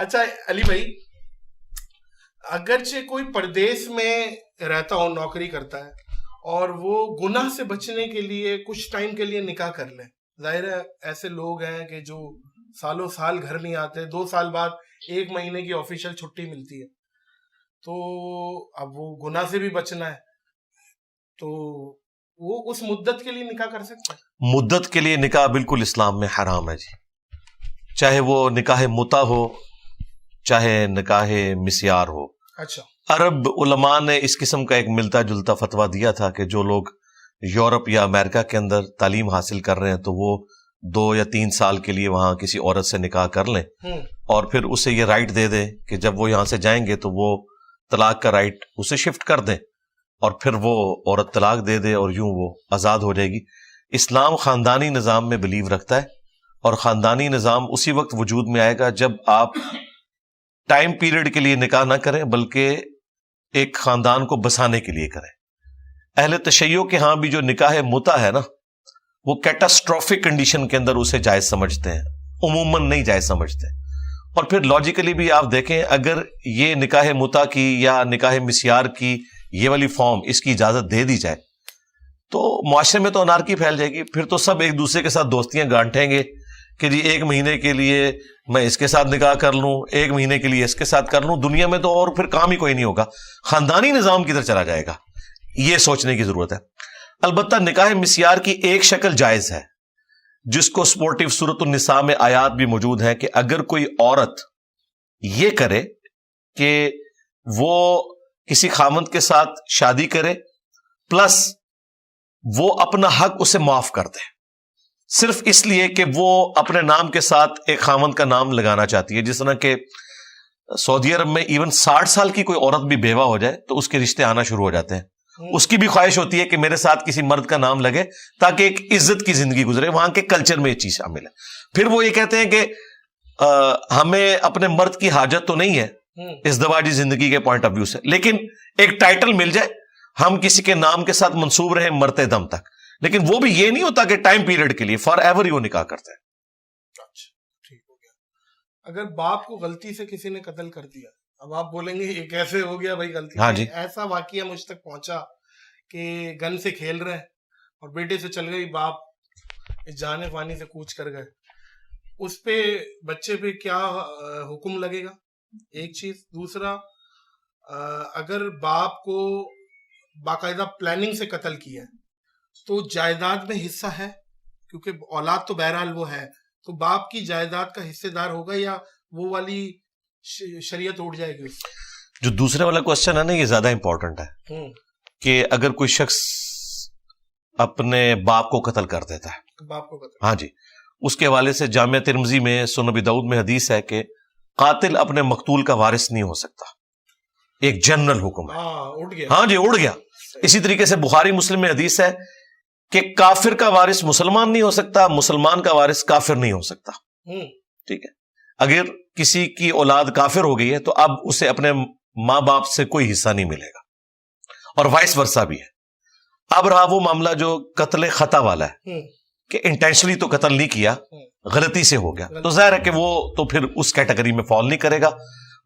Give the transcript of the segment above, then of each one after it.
اچھا علی بھائی، اگرچہ کوئی پردیس میں رہتا ہو، نوکری کرتا ہے، اور وہ گناہ سے بچنے کے لیے کچھ ٹائم کے لیے نکاح کر لے، ظاہر ہے ایسے لوگ ہیں کہ جو سالوں سال گھر نہیں آتے، 2 سال بعد 1 مہینے کی آفیشیل چھٹی ملتی ہے، تو اب وہ گناہ سے بھی بچنا ہے، تو وہ اس مدت کے لیے نکاح کر سکتا ہے؟ مدت کے لیے نکاح بالکل اسلام میں حرام ہے جی، چاہے وہ نکاح متع ہو چاہے نکاح مسیار ہو۔ اچھا، عرب علماء نے اس قسم کا ایک ملتا جلتا فتویٰ دیا تھا کہ جو لوگ یورپ یا امریکہ کے اندر تعلیم حاصل کر رہے ہیں تو وہ 2 یا 3 سال کے لیے وہاں کسی عورت سے نکاح کر لیں، اور پھر اسے یہ رائٹ دے دیں کہ جب وہ یہاں سے جائیں گے تو وہ طلاق کا رائٹ اسے شفٹ کر دیں، اور پھر وہ عورت طلاق دے دے اور یوں وہ آزاد ہو جائے گی۔ اسلام خاندانی نظام میں بلیو رکھتا ہے، اور خاندانی نظام اسی وقت وجود میں آئے گا جب آپ ٹائم پیریڈ کے لیے نکاح نہ کریں بلکہ ایک خاندان کو بسانے کے لیے کریں۔ اہل تشیع کے ہاں بھی جو نکاح متع ہے نا، وہ کیٹاسٹروفک کنڈیشن کے اندر اسے جائز سمجھتے ہیں، عموماً نہیں جائز سمجھتے۔ اور پھر لاجیکلی بھی آپ دیکھیں، اگر یہ نکاح متع کی یا نکاح مسیار کی یہ والی فارم اس کی اجازت دے دی جائے تو معاشرے میں تو انارکی پھیل جائے گی، پھر تو سب ایک دوسرے کے ساتھ دوستیاں گانٹیں گے کہ جی 1 مہینے کے لیے میں اس کے ساتھ نکاح کر لوں، 1 مہینے کے لیے اس کے ساتھ کر لوں، دنیا میں تو اور پھر کام ہی کوئی نہیں ہوگا، خاندانی نظام کدھر چلا جائے گا، یہ سوچنے کی ضرورت ہے۔ البتہ نکاح مسیار کی ایک شکل جائز ہے جس کو سپورٹیو سورۃ النساء میں آیات بھی موجود ہیں کہ اگر کوئی عورت یہ کرے کہ وہ کسی خامند کے ساتھ شادی کرے پلس وہ اپنا حق اسے معاف کر دے، صرف اس لیے کہ وہ اپنے نام کے ساتھ ایک خامند کا نام لگانا چاہتی ہے، جس طرح کہ سعودی عرب میں ایون 60 سال کی کوئی عورت بھی بیوہ ہو جائے تو اس کے رشتے آنا شروع ہو جاتے ہیں، اس کی بھی خواہش ہوتی ہے کہ میرے ساتھ کسی مرد کا نام لگے تاکہ ایک عزت کی زندگی گزرے، وہاں کے کلچر میں یہ چیز شامل ہے۔ پھر وہ یہ کہتے ہیں کہ ہمیں اپنے مرد کی حاجت تو نہیں ہے ازدواجی زندگی کے پوائنٹ آف ویو سے، لیکن ایک ٹائٹل مل جائے، ہم کسی کے نام کے ساتھ منسوب رہیں مرتے دم تک، لیکن وہ بھی یہ نہیں ہوتا کہ ٹائم پیریڈ کے لیے فار ایور ہی وہ نکاح کرتے ہیں۔ اچھا ٹھیک ہو گیا۔ اگر باپ کو غلطی سے کسی نے قتل کر دیا، اب آپ بولیں گے یہ کیسے ہو گیا بھائی غلطی؟ ہاں جی، ایسا واقعہ مجھ تک پہنچا کہ گن سے کھیل رہے ہیں اور بیٹے سے چل گئی، باپ جانے پانی سے کوچ کر گئے، اس پہ بچے پہ کیا حکم لگے گا؟ ایک چیز۔ دوسرا، اگر باپ کو باقاعدہ پلاننگ سے قتل کیا ہے تو جائیداد میں حصہ ہے، کیونکہ اولاد تو بہرحال وہ ہے، تو باپ کی جائیداد کا حصے دار ہوگا یا وہ والی شریعت اٹھ جائے گی؟ جو دوسرے والا کوسچن ہے نا، یہ زیادہ امپورٹنٹ ہے کہ اگر کوئی شخص اپنے باپ کو قتل کر دیتا ہے، باپ کو قتل، ہاں جی، اس کے حوالے سے جامع ترمذی میں، سنن ابی داؤد میں حدیث ہے کہ قاتل اپنے مقتول کا وارث نہیں ہو سکتا، ایک جنرل حکم ہے، اٹھ گیا، ہاں جی اڑ گیا۔ اسی طریقے سے بخاری مسلم میں حدیث ہے کہ کافر کا وارث مسلمان نہیں ہو سکتا، مسلمان کا وارث کافر نہیں ہو سکتا، ٹھیک ہے۔ اگر کسی کی اولاد کافر ہو گئی ہے تو اب اسے اپنے ماں باپ سے کوئی حصہ نہیں ملے گا، اور وائس ورثہ بھی ہے۔ اب رہا وہ معاملہ جو قتل خطا والا ہے کہ انٹینشنلی تو قتل نہیں کیا، غلطی سے ہو گیا، تو ظاہر ہے کہ وہ تو پھر اس کیٹیگری میں فال نہیں کرے گا،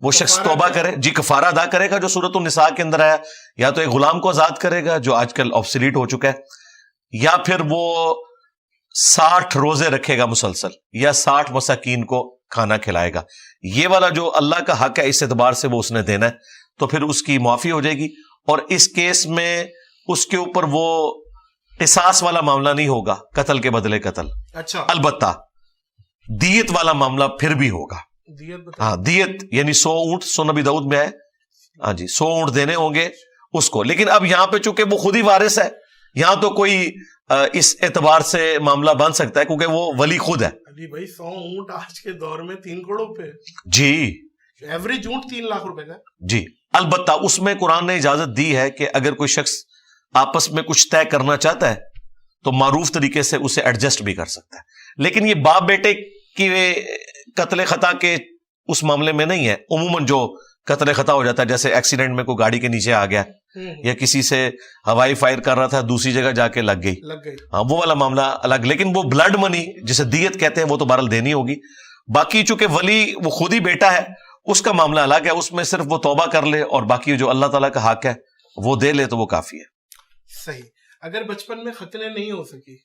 وہ شخص توبہ کرے، جی کفارہ ادا کرے گا جو سورۃ النساء کے اندر آیا، یا تو ایک غلام کو آزاد کرے گا جو آج کل آبسلیٹ ہو چکا ہے، یا پھر وہ 60 روزے رکھے گا مسلسل، یا 60 مساکین کو کھانا کھلائے گا۔ یہ والا جو اللہ کا حق ہے اس اعتبار سے وہ اس نے دینا ہے، تو پھر اس کی معافی ہو جائے گی، اور اس کیس میں اس کے اوپر وہ قصاص والا معاملہ نہیں ہوگا، قتل کے بدلے قتل۔ اچھا، البتہ دیت والا معاملہ پھر بھی ہوگا، ہاں دیت یعنی 100 اونٹ، سنن ابی داؤد میں ہے، ہاں جی 100 اونٹ دینے ہوں گے اس کو۔ لیکن اب یہاں پہ چونکہ وہ خود ہی وارث ہے، یہاں تو کوئی اس اعتبار سے معاملہ بن سکتا ہے کیونکہ وہ ولی خود ہے۔ علی بھائی 100 اونٹ آج کے دور میں 3 کروڑ روپے، جی ایوریج اونٹ 3 لاکھ روپے کا، جی۔ البتہ اس میں قرآن نے اجازت دی ہے کہ اگر کوئی شخص آپس میں کچھ طے کرنا چاہتا ہے تو معروف طریقے سے اسے ایڈجسٹ بھی کر سکتا ہے، لیکن یہ باپ بیٹے کی قتل خطا کے اس معاملے میں نہیں ہے۔ عموماً جو قتل خطا ہو جاتا ہے، جیسے ایکسیڈنٹ میں کوئی گاڑی کے نیچے آ گیا یا کسی سے ہوائی فائر کر رہا تھا دوسری جگہ جا کے لگ گئی، ہاں وہ والا معاملہ الگ، لیکن وہ بلڈ منی جسے دیت کہتے ہیں وہ تو بہرحال دینی ہوگی۔ باقی چونکہ ولی وہ خود ہی بیٹا ہے اس کا معاملہ الگ ہے، اس میں صرف وہ توبہ کر لے اور باقی جو اللہ تعالیٰ کا حق ہے وہ دے لے تو وہ کافی ہے. صحیح. اگر بچپن میں ختنے نہیں ہو سکی،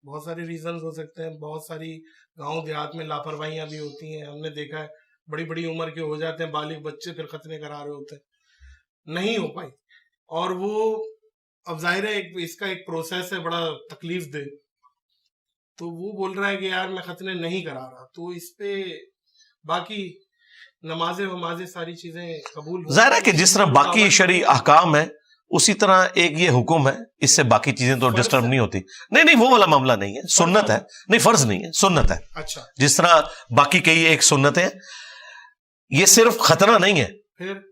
بہت سارے ریزنز ہو سکتے ہیں، بہت ساری گاؤں دیہات میں لاپرواہیاں بھی ہوتی ہیں، ہم نے دیکھا ہے بڑی بڑی عمر کے ہو جاتے ہیں بالغ بچے، پھر ختنے کرا رہے ہوتے ہیں، نہیں ہو پائی، اور وہ اب ظاہر ہے اس کا ایک پروسیس ہے بڑا تکلیف دہ، تو وہ بول رہا ہے کہ یار میں ختنے نہیں کرا رہا، تو اس پہ باقی نمازیں ومازیں ساری چیزیں قبول ہو. ظاہر ہے کہ جس طرح باقی شرعی احکام ہے اسی طرح ایک یہ حکم ہے، اس سے باقی چیزیں تو ڈسٹرب نہیں ہوتی. نہیں وہ والا معاملہ نہیں ہے، سنت ہے. نہیں فرض نہیں ہے، سنت ہے. اچھا. جس طرح باقی کئی ایک سنت ہے، یہ صرف ختنہ نہیں ہے.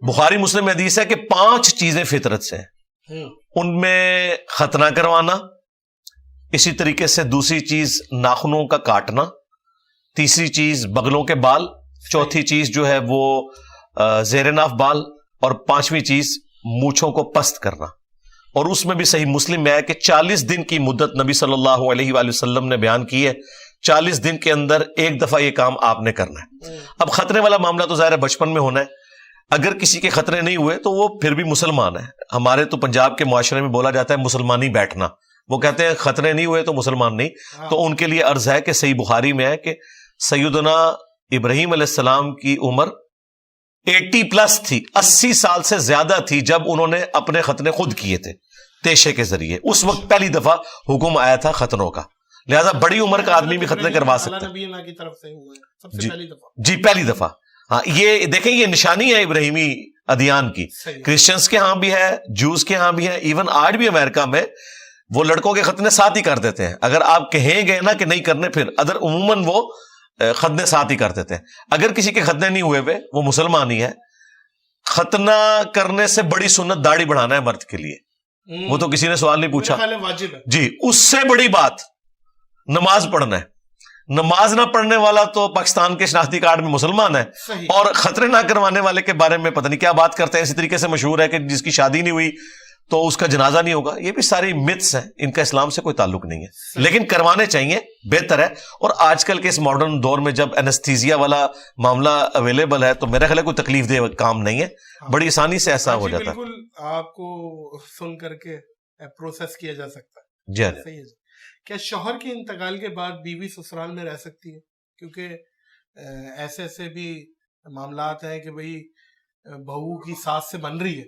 بخاری مسلم میں حدیث ہے کہ 5 چیزیں فطرت سے ہیں، ان میں ختنہ کروانا، اسی طریقے سے دوسری چیز ناخنوں کا کاٹنا، تیسری چیز بغلوں کے بال، چوتھی چیز جو ہے وہ زیر ناف بال، اور 5ویں چیز مونچھوں کو پست کرنا. اور اس میں بھی صحیح مسلم میں ہے کہ 40 دن کی مدت نبی صلی اللہ علیہ وآلہ وسلم نے بیان کی ہے، 40 دن کے اندر ایک دفعہ یہ کام آپ نے کرنا ہے. اب ختنے والا معاملہ تو ظاہر ہے بچپن میں ہونا ہے، اگر کسی کے ختنے نہیں ہوئے تو وہ پھر بھی مسلمان ہے. ہمارے تو پنجاب کے معاشرے میں بولا جاتا ہے مسلمانی بیٹھنا، وہ کہتے ہیں ختنے نہیں ہوئے تو مسلمان نہیں. تو ان کے لیے عرض ہے کہ صحیح بخاری میں ہے کہ سیدنا ابراہیم علیہ السلام کی عمر 80+ تھی، 80 سال سے زیادہ تھی جب انہوں نے اپنے ختنے خود کیے تھے تیشے کے ذریعے. اس وقت پہلی دفعہ حکم آیا تھا ختنوں کا، لہذا بڑی عمر کا آدمی بھی ختنے کروا سکتا ہے. جی پہلی دفعہ. ہاں یہ دیکھیں یہ نشانی ہے ابراہیمی ادیان کی. کرسچنز کے ہاں بھی ہے، جوز کے ہاں بھی ہے، ایون آج بھی امریکہ میں وہ لڑکوں کے ختنے ساتھ ہی کر دیتے ہیں. اگر آپ کہیں گے نا کہ نہیں کرنے، پھر عموماً وہ ختنے ساتھ ہی کر دیتے ہیں. اگر کسی کے ختنے نہیں ہوئے وہ مسلمان ہی ہے. ختنہ کرنے سے بڑی سنت داڑھی بڑھانا ہے مرد کے لیے، وہ تو کسی نے سوال نہیں پوچھا. جی اس سے بڑی بات نماز پڑھنا ہے. نماز نہ پڑھنے والا تو پاکستان کے شناختی کارڈ میں مسلمان ہے، اور خطرے نہ کروانے والے کے بارے میں پتہ نہیں کیا بات کرتے ہیں. اسی طریقے سے مشہور ہے کہ جس کی شادی نہیں ہوئی تو اس کا جنازہ نہیں ہوگا. یہ بھی ساری متس ہیں، ان کا اسلام سے کوئی تعلق نہیں ہے، لیکن کروانے چاہیے، بہتر ہے. اور آج کل کے اس ماڈرن دور میں جب اینستھیزیا والا معاملہ اویلیبل ہے تو میرا خیال ہے کوئی تکلیف دہ کام نہیں ہے، بڑی آسانی سے ایسا ہو جاتا ہے. بالکل آپ کو سن کر کے پروسیس کیا جا سکتا ہے. جی صحیح ہے. کیا شوہر کے انتقال کے بعد بیوی سسرال میں رہ سکتی ہے؟ کیونکہ ایسے ایسے بھی معاملات ہیں کہ بھئی بہو کی ساس سے بن رہی ہے،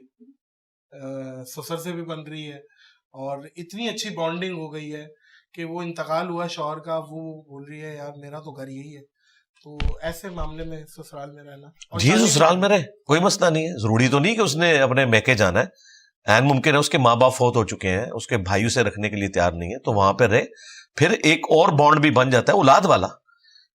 سسر سے بھی بن رہی ہے، اور اتنی اچھی بانڈنگ ہو گئی ہے کہ وہ انتقال ہوا شوہر کا، وہ بول رہی ہے یار میرا تو گھر یہی ہے. تو ایسے معاملے میں سسرال میں رہنا، جی سسرال میں رہے، کوئی مسئلہ نہیں ہے. ضروری تو نہیں کہ اس نے اپنے میکے جانا ہے. این ممکن ہے اس کے ماں باپ فوت ہو چکے ہیں، اس کے بھائیوں سے رکھنے کے لیے تیار نہیں ہے، تو وہاں پہ رہے. پھر ایک اور بانڈ بھی بن جاتا ہے اولاد والا.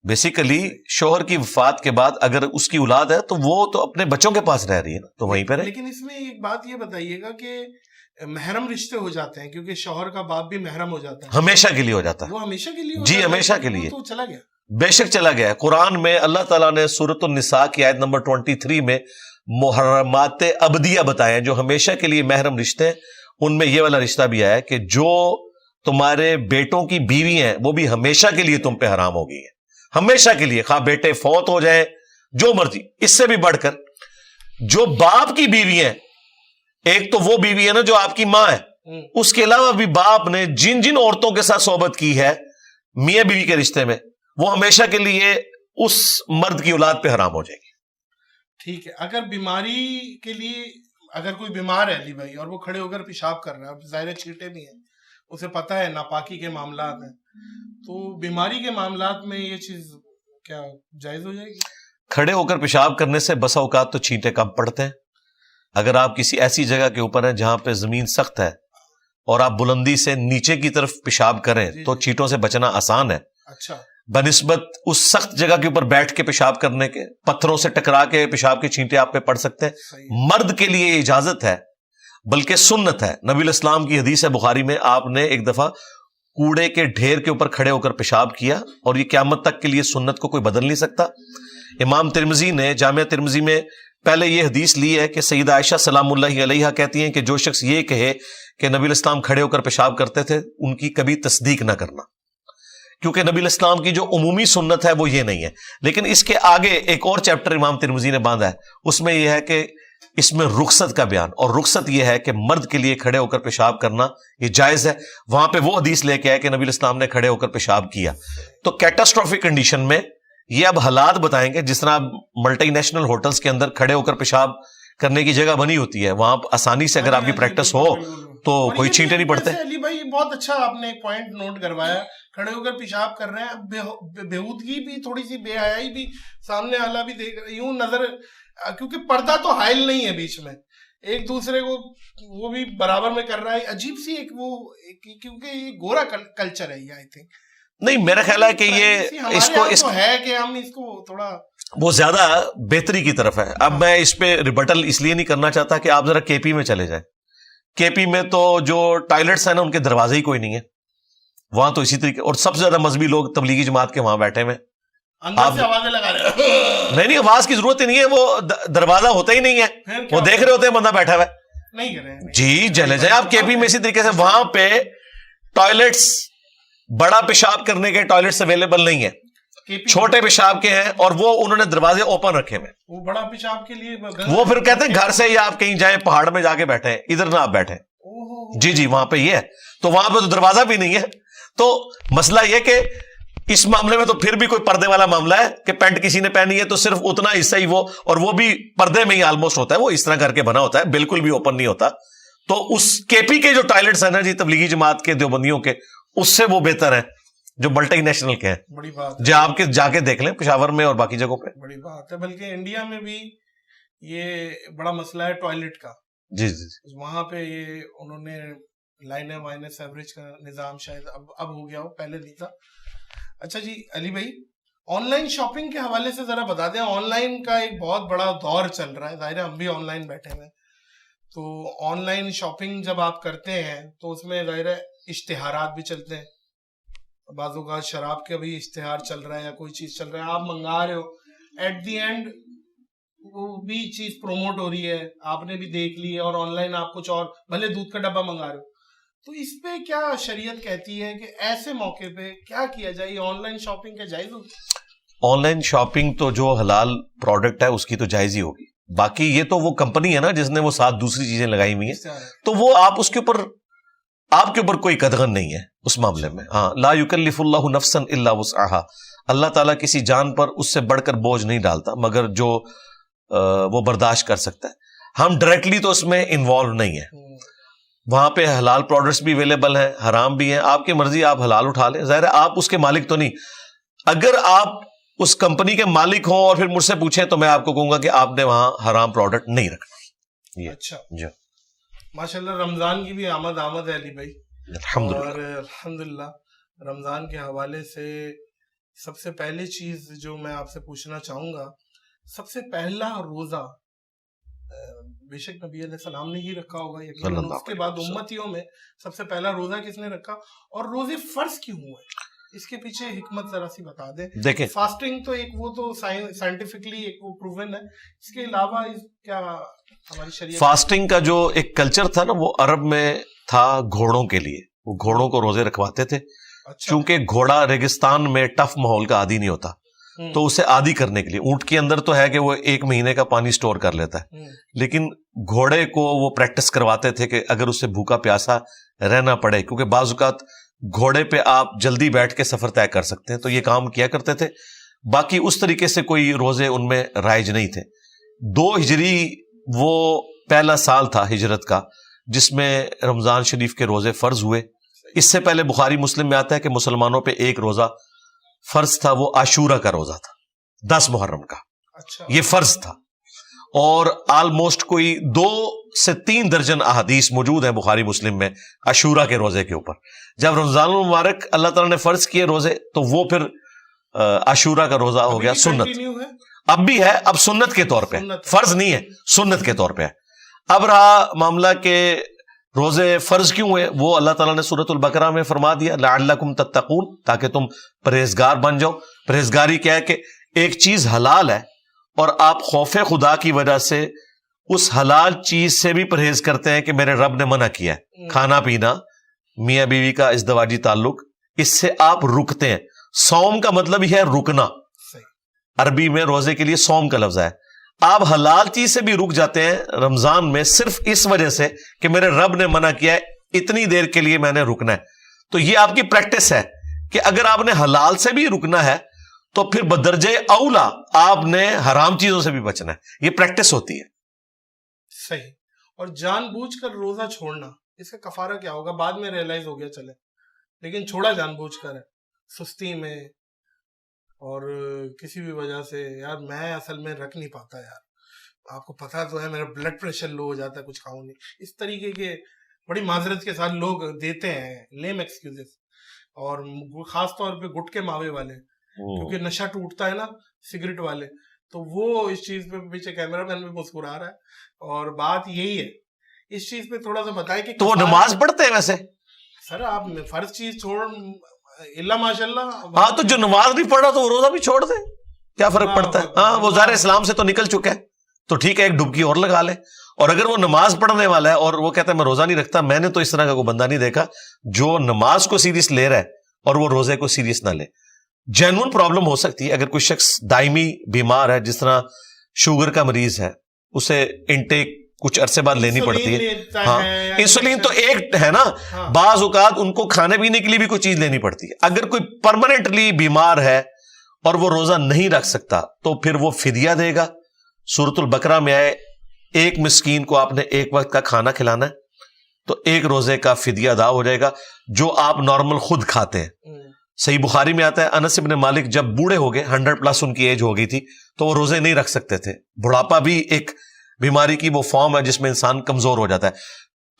بیسیکلی شوہر کی وفات کے بعد اگر اس کی اولاد ہے تو وہ تو اپنے بچوں کے پاس رہ رہی ہے نا، تو وہیں پہ رہے. لیکن اس میں ایک بات یہ بتائیے گا کہ محرم رشتے ہو جاتے ہیں، کیونکہ شوہر کا باپ بھی محرم ہو جاتا ہے، ہمیشہ کے لیے ہو جاتا ہے. وہ ہمیشہ کے لیے جی ہمیشہ کے لیے تو چلا گیا. بے شک چلا گیا. قرآن میں اللہ تعالیٰ نے سورۃ النساء کی آیت نمبر 23 میں محرمات ابدیہ بتائے، جو ہمیشہ کے لیے محرم رشتے ہیں. ان میں یہ والا رشتہ بھی آیا کہ جو تمہارے بیٹوں کی بیوی ہیں وہ بھی ہمیشہ کے لیے تم پہ حرام ہو گئی ہیں، ہمیشہ کے لیے، خواہ بیٹے فوت ہو جائیں جو مرضی. اس سے بھی بڑھ کر جو باپ کی بیوی ہیں، ایک تو وہ بیوی ہے نا جو آپ کی ماں ہے، اس کے علاوہ بھی باپ نے جن جن عورتوں کے ساتھ صحبت کی ہے میاں بیوی کے رشتے میں، وہ ہمیشہ کے لیے اس مرد کی اولاد پہ حرام ہو جائے گی. ٹھیک ہے. اگر بیماری کے لیے اگر کوئی بیمار ہے علی بھائی اور وہ کھڑے ہو کر پیشاب کر رہا ہے، ظاہر چھیٹے بھی ہیں، اسے پتہ ہے ناپاکی کے معاملات ہیں، تو بیماری کے معاملات میں یہ چیز کیا جائز ہو جائے گی؟ کھڑے ہو کر پیشاب کرنے سے بسا اوقات تو چھینٹے کم پڑتے ہیں. اگر آپ کسی ایسی جگہ کے اوپر ہیں جہاں پہ زمین سخت ہے اور آپ بلندی سے نیچے کی طرف پیشاب کریں تو چھینٹوں سے بچنا آسان ہے. اچھا. بنسبت اس سخت جگہ کے اوپر بیٹھ کے پیشاب کرنے کے، پتھروں سے ٹکرا کے پیشاب کے چھینٹے آپ پہ پڑ سکتے ہیں. مرد کے لیے یہ اجازت ہے، بلکہ سنت ہے. نبی الاسلام کی حدیث ہے بخاری میں، آپ نے ایک دفعہ کوڑے کے ڈھیر کے اوپر کھڑے ہو کر پیشاب کیا، اور یہ قیامت تک کے لیے سنت کو کوئی بدل نہیں سکتا. امام ترمذی نے جامعہ ترمذی میں پہلے یہ حدیث لی ہے کہ سیدہ عائشہ سلام اللہ علیہا کہتی ہیں کہ جو شخص یہ کہے کہ نبی الاسلام کھڑے ہو کر پیشاب کرتے تھے، ان کی کبھی تصدیق نہ کرنا. کیونکہ نبی الاسلام کی جو عمومی سنت ہے وہ یہ نہیں ہے. لیکن اس کے آگے ایک اور چیپٹر امام ترمذی نے باندھا ہے, اس میں یہ ہے کہ اس میں رخصت کا بیان, اور رخصت یہ ہے کہ مرد کے لیے کھڑے ہو کر پیشاب کرنا یہ جائز ہے. وہاں پہ وہ حدیث لے کے آئے کہ نبی الاسلام نے کھڑے ہو کر پیشاب کیا. تو کیٹاسٹروفک کنڈیشن میں یہ اب حالات بتائیں گے, جس طرح ملٹی نیشنل ہوٹلز کے اندر کھڑے ہو کر پیشاب کرنے کی جگہ بنی ہوتی ہے, وہاں آسانی سے اگر آپ کی پریکٹس ہو تو کوئی چھینٹے نہیں پڑتے. علی بھائی بہت اچھا آپ نے ایک پوائنٹ نوٹ کروایا, کھڑے ہو کر پیشاب کر رہے ہیں, بےہودگی بھی تھوڑی سی, بے حیائی بھی سامنے والا بھی دیکھ رہے, یوں نظر, کیونکہ پردہ تو حائل نہیں ہے بیچ میں, ایک دوسرے کو وہ بھی برابر میں کر رہا ہے, عجیب سی ایک وہ, کیونکہ یہ گورا کلچر ہے یہ, آئی تھنک نہیں میرا خیال ہے کہ یہ اس کو ہے کہ ہم اس کو تھوڑا وہ زیادہ بہتری کی طرف ہے. اب میں اس پہ ریبٹل اس لیے نہیں کرنا چاہتا کہ آپ ذرا کے پی میں چلے جائیں. کے پی میں تو جو ٹوائلٹس ہیں نا ان کے دروازے ہی کوئی نہیں ہے وہاں, تو اسی طریقے, اور سب سے زیادہ مذہبی لوگ تبلیغی جماعت کے وہاں بیٹھے ہوئے, اندر سے آوازیں لگا رہے نہیں آواز کی ضرورت ہی نہیں ہے, وہ دروازہ ہوتا ہی نہیں ہے, وہ دیکھ رہے ہوتے ہیں بندہ بیٹھا ہوا ہے, نہیں کر رہے جی چلے جائیں آپ کے پی میں. اسی طریقے سے وہاں پہ ٹوائلٹس, بڑا پیشاب کرنے کے ٹوائلٹس اویلیبل نہیں ہے, چھوٹے پیشاب کے ہیں, اور وہ انہوں نے دروازے اوپن رکھے ہوئے. وہ بڑا پیشاب کے لیے وہ پھر کہتے ہیں گھر سے ہی آپ کہیں جائیں, پہاڑ میں جا کے بیٹھے, ادھر نہ آپ بیٹھے. جی جی وہاں پہ یہ ہے, تو وہاں پہ تو دروازہ بھی نہیں ہے. تو مسئلہ یہ کہ اس معاملے میں تو پھر بھی کوئی پردے والا معاملہ ہے کہ پینٹ کسی نے پہنی ہے تو صرف اتنا حصہ ہی وہ, اور وہ بھی پردے میں ہی آلموسٹ ہوتا ہے, وہ اس طرح کر کے بنا ہوتا ہے, بالکل بھی اوپن نہیں ہوتا. تو اس کے پی کے جو ٹوائلٹس ہیں نا جی تبلیغی جماعت کے, دیوبندیوں کے, اس سے وہ بہتر ہیں جو ملٹی نیشنل کے ہیں. بڑی بات جو آپ کے جا کے دیکھ لیں پشاور میں اور باقی جگہوں پہ, بڑی بات ہے. بلکہ انڈیا میں بھی یہ بڑا مسئلہ ہے ٹوائلٹ کا. جی جی وہاں پہ یہ انہوں نے لائن مائنس ایوریج کا نظام شاید اب ہو گیا ہو, پہلے نہیں تھا. اچھا جی علی بھائی, آن لائن شاپنگ کے حوالے سے ذرا بتا دیں. آن لائن کا ایک بہت بڑا دور چل رہا ہے, ظاہر ہے ہم بھی آن لائن بیٹھے ہوئے ہیں, تو آن لائن شاپنگ جب آپ کرتے ہیں تو اس میں ظاہر ہے اشتہارات بھی چلتے ہیں. بعض اوقات شراب کا بھی اشتہار چل رہا ہے یا کوئی چیز چل رہا ہے, آپ منگا رہے ہو, ایٹ دی اینڈ وہ بھی چیز پروموٹ ہو رہی ہے, آپ نے بھی دیکھ لی ہے, اور آن لائن آپ کچھ اور, بھلے دودھ کا ڈبہ منگا رہے ہو. تو اس پہ کیا شریعت کہتی ہے کہ ایسے موقع پہ کیا کیا جائے؟ یہ آن لائن شاپنگ کیا جائز ہوگی؟ آن لائن شاپنگ تو جو حلال پروڈکٹ ہے اس کی تو جائز ہی ہوگی. باقی یہ تو وہ کمپنی ہے نا جس نے وہ ساتھ دوسری چیزیں لگائی ہوئی ہیں, تو وہ آپ اس کے اوپر, آپ کے اوپر کوئی قدغن نہیں ہے اس معاملے میں. ہاں, لا یکلف اللہ نفسا الا وسعها, اللہ تعالیٰ کسی جان پر اس سے بڑھ کر بوجھ نہیں ڈالتا مگر جو وہ برداشت کر سکتا ہے. ہم ڈائریکٹلی تو اس میں انوالو نہیں ہے. وہاں پہ حلال پروڈکٹس بھی اویلیبل ہیں, حرام بھی ہیں, آپ کی مرضی, آپ حلال اٹھا لیں. ظاہر ہے آپ اس کے مالک تو نہیں. اگر آپ اس کمپنی کے مالک ہوں اور پھر مجھ سے پوچھیں تو میں آپ کو کہوں گا کہ آپ نے وہاں حرام پروڈکٹ نہیں رکھنا. اچھا جی ماشاءاللہ, رمضان کی بھی آمد ہے علی بھائی, الحمدللہ. اور الحمدللہ رمضان کے حوالے سے سب سے پہلی چیز جو میں آپ سے پوچھنا چاہوں گا, سب سے پہلا روزہ بے شک نبی علیہ السلام نے ہی رکھا ہوگا یقیناً, اس کے بعد امتیوں میں سب سے پہلا روزہ کس نے رکھا, اور روزے فرض کیوں ہوئے, اس کے پیچھے حکمت ذرا سی بتا دیں. دیکھیں فاسٹنگ تو ایک وہ تو سائنٹیفکلی ایک وہ پروون ہے, اس کے علاوہ کیا ہماری شریعت؟ فاسٹنگ کا جو ایک کلچر تھا نا وہ عرب میں تھا گھوڑوں کے لیے, وہ گھوڑوں کو روزے رکھواتے تھے. چونکہ گھوڑا ریگستان میں ٹف ماحول کا عادی نہیں ہوتا, تو اسے عادی کرنے کے لیے, اونٹ کے اندر تو ہے کہ وہ 1 مہینے کا پانی سٹور کر لیتا ہے, لیکن گھوڑے کو وہ پریکٹس کرواتے تھے کہ اگر اسے بھوکا پیاسا رہنا پڑے, کیونکہ بعض اوقات گھوڑے پہ آپ جلدی بیٹھ کے سفر طے کر سکتے ہیں, تو یہ کام کیا کرتے تھے. باقی اس طریقے سے کوئی روزے ان میں رائج نہیں تھے. 2 ہجری وہ پہلا سال تھا ہجرت کا جس میں رمضان شریف کے روزے فرض ہوئے. اس سے پہلے بخاری مسلم میں آتا ہے کہ مسلمانوں پہ ایک روزہ فرض تھا, وہ عاشورہ کا روزہ تھا, 10 محرم کا. یہ فرض تھا, اور آلموسٹ کوئی 2 سے 3 درجن احادیث موجود ہیں بخاری مسلم میں عاشورہ کے روزے کے اوپر. جب رمضان المبارک اللہ تعالیٰ نے فرض کیے روزے, تو وہ پھر عاشورہ کا روزہ ہو گیا سنت. اب بھی ہے, اب سنت کے طور پہ, فرض نہیں ہے, سنت کے طور پہ ہے. اب رہا معاملہ کہ روزے فرض کیوں ہوئے, وہ اللہ تعالیٰ نے سورۃ البقرہ میں فرما دیا لعلکم تتقون, تاکہ تم پرہیزگار بن جاؤ. پرہیزگاری کیا ہے کہ ایک چیز حلال ہے اور آپ خوف خدا کی وجہ سے اس حلال چیز سے بھی پرہیز کرتے ہیں کہ میرے رب نے منع کیا ہے. کھانا پینا, میاں بیوی کا ازدواجی تعلق, اس سے آپ رکتے ہیں. صوم کا مطلب ہی ہے رکنا. عربی میں روزے کے لیے صوم کا لفظ ہے. آپ حلال چیز سے بھی رک جاتے ہیں رمضان میں صرف اس وجہ سے کہ میرے رب نے منع کیا ہے اتنی دیر کے لیے میں نے رکنا ہے. تو یہ آپ کی پریکٹس ہے کہ اگر آپ نے حلال سے بھی رکنا ہے تو پھر بدرجہ اولا آپ نے حرام چیزوں سے بھی بچنا ہے. یہ پریکٹس ہوتی ہے. صحیح. اور جان بوجھ کر روزہ چھوڑنا, اس کا کفارہ کیا ہوگا؟ بعد میں ریئلائز ہو گیا چلے, لیکن چھوڑا جان بوجھ کر ہے, سستی میں اور کسی بھی وجہ سے. یار میں اصل میں رکھ نہیں پاتا یار, آپ کو پتا تو ہے میرا بلڈ پریشر لو ہو جاتا ہے, کچھ کھاؤں نہیں. اس طریقے کے بڑی معذرت کے ساتھ لوگ دیتے ہیں لیم ایکسکیوزز, اور خاص طور پہ گٹکے ماوے والے, کیونکہ نشہ ٹوٹتا ہے نا سگریٹ والے, تو وہ اس چیز پہ پیچھے کیمرہ مین بھی مسکرا رہا ہے. اور بات یہی ہے, اس چیز پہ تھوڑا سا بتائیں کہ تو وہ نماز پڑھتے ہیں ویسے سر, آپ فرض چیز چھوڑ اللہ ماشاء اللہ. ہاں تو جو نماز نہیں پڑھ رہا تو وہ روزہ بھی چھوڑ دے, کیا فرق پڑتا ہے؟ ہاں وہ ظاہر اسلام سے تو نکل چکا ہے, تو ٹھیک ہے ایک ڈبکی اور لگا لے. اور اگر وہ نماز پڑھنے والا ہے اور وہ کہتا ہے میں روزہ نہیں رکھتا, میں نے تو اس طرح کا کوئی بندہ نہیں دیکھا جو نماز کو سیریس لے رہا ہے اور وہ روزے کو سیریس نہ لے. جینون پرابلم ہو سکتی ہے اگر کوئی شخص دائمی بیمار ہے, جس طرح شوگر کا مریض ہے, اسے انٹیک کچھ عرصے بعد لینی پڑتی ہے. ہاں انسولین تو ایک ہے نا, بعض اوقات ان کو کھانے پینے کے لیے بھی کوئی چیز لینی پڑتی ہے. اگر کوئی پرماننٹلی بیمار ہے اور وہ روزہ نہیں رکھ سکتا تو پھر وہ فدیہ دے گا. سورۃ البقرہ میں آئے ایک مسکین کو آپ نے ایک وقت کا کھانا کھلانا ہے تو ایک روزے کا فدیہ ادا ہو جائے گا جو آپ نارمل خود کھاتے ہیں. صحیح بخاری میں آتا ہے انس ابن مالک جب بوڑھے ہو گئے, 100+ ان کی ایج ہو گئی تھی, تو وہ روزے نہیں رکھ سکتے تھے. بڑھاپا بھی ایک بیماری کی وہ فارم ہے جس میں انسان کمزور ہو جاتا ہے,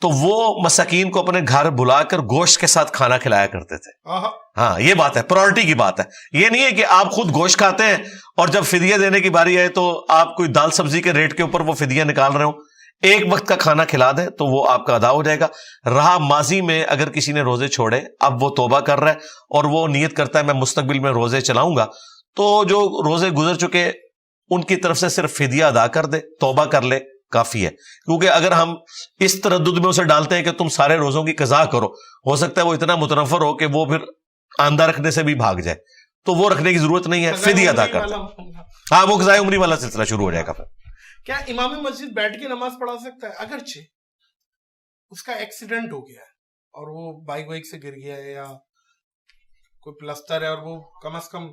تو وہ مساکین کو اپنے گھر بلا کر گوشت کے ساتھ کھانا کھلایا کرتے تھے. ہاں یہ بات ہے, پرائورٹی کی بات ہے. یہ نہیں ہے کہ آپ خود گوشت کھاتے ہیں اور جب فدیہ دینے کی باری آئے تو آپ کوئی دال سبزی کے ریٹ کے اوپر وہ فدیہ نکال رہے ہو. ایک وقت کا کھانا کھلا دیں تو وہ آپ کا ادا ہو جائے گا. رہا ماضی میں اگر کسی نے روزے چھوڑے, اب وہ توبہ کر رہا ہے اور وہ نیت کرتا ہے میں مستقبل میں روزے چلاؤں گا, تو جو روزے گزر چکے ان کی طرف سے صرف فدیہ ادا کر دے, توبہ کر لے, کافی ہے. کیونکہ اگر ہم اس تردد میں اسے ڈالتے ہیں کہ تم سارے روزوں کی قضا کرو, ہو سکتا ہے وہ اتنا متنفر ہو کہ وہ پھر آندہ رکھنے سے بھی بھاگ جائے, تو وہ رکھنے کی ضرورت نہیں ہے, فدیہ ادا کر دے. ہاں وہ قضائے عمری والا سلسلہ شروع ہو جائے گا. کیا امام مسجد بیٹھ کے نماز پڑھا سکتا ہے؟ اگرچہ اس کا ایکسیڈنٹ ہو گیا ہے اور وہ بائک سے گر گیا ہے یا کوئی پلسٹر ہے اور وہ کم از کم